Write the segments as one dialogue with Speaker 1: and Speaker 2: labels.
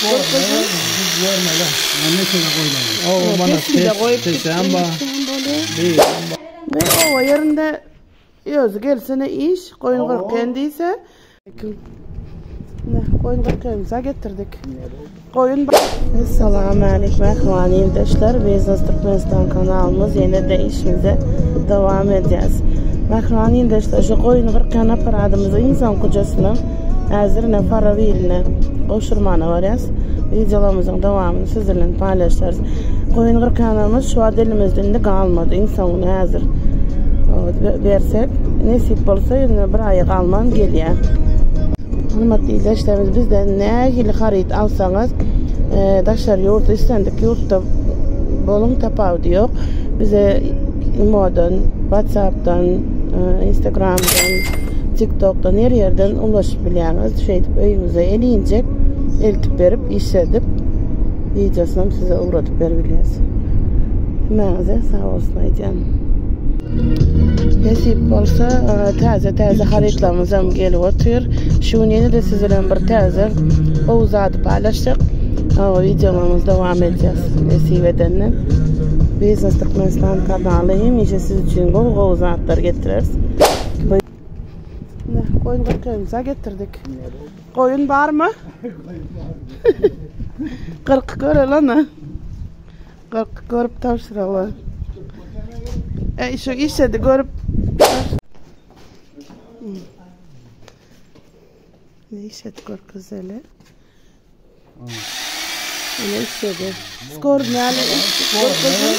Speaker 1: Vermeli. Annesine koymalı. O bana tesen ba. Değil.
Speaker 2: Ve o yerinde yazı gelsene iş koyun kırkendiyse koyun kırkendiyse getirdik. Koyun Esselamu Aleyküm ehvani yurttaşlar. Business Turkmenistan kanalımız yine de işimize devam edeceğiz. Ehvani yurttaşlar şu koyun kırkan aparatımızı insan kocasına hazırına para veriline koşturmana varız. Videolarımızın devamını sizinle paylaşırız. Koyun kırkanımız şu an elimizde kalmadı. İnsanın hazır versek nasip olsa yine bir ay kalmam geliyor. Hürmetli izleyicilerimiz bizden ne gibi harit alsanız daşlar yurtta istendik yurtta bolun tapav diyor. Bize imodan, WhatsApp'tan, Instagram'dan, TikTok'tan her yerden ulaşabilirsiniz. Öyünüze eleyince eltip verip işledip videosunu size uğratıp verebiliriz. Hemen sağ olsun aycan. Nasip olsa taze haritlarımızdan gelip oturuyor. Şu yeni de sizinle bir taze uzadı paylaştık. O videolarımız devam edeceğiz. Nasip edenle. Business Turkmenistan kanalıyım. İşte siz için bol uzatlar getiririz. Koyun kırkımıza getirdik. Koyun var mı? 40 göre lan. 40 görüp tavşıralım. Şu işledi görüp ne işledi gör güzeli. Ne işledi? Skor ne ale skor güzel.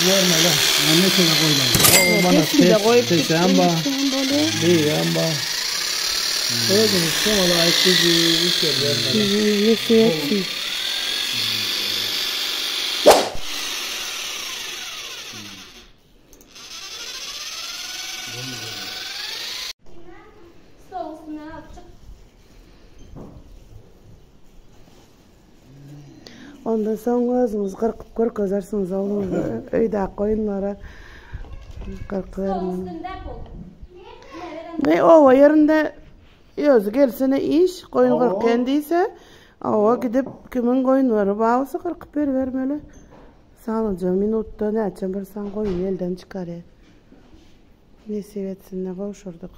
Speaker 1: Vermeli. Annesine koymalı. O bana tesen ba. Değil ba. Öyle işte valla ektiği iş vermeli.
Speaker 2: Ondan sonra özümüz kırkıp körközersiniz oğlunuzda. Öyde koyunlara kırkıvermem. Ve o yerinde yazı gelsene iş koyun kırkendiyse o gidip kimin koyunları bağlısı kırkıp vermeli. Sağlıca minutta ne açın bir san koyun elden çıkar ya. Nasip etsinle kavuşurduk.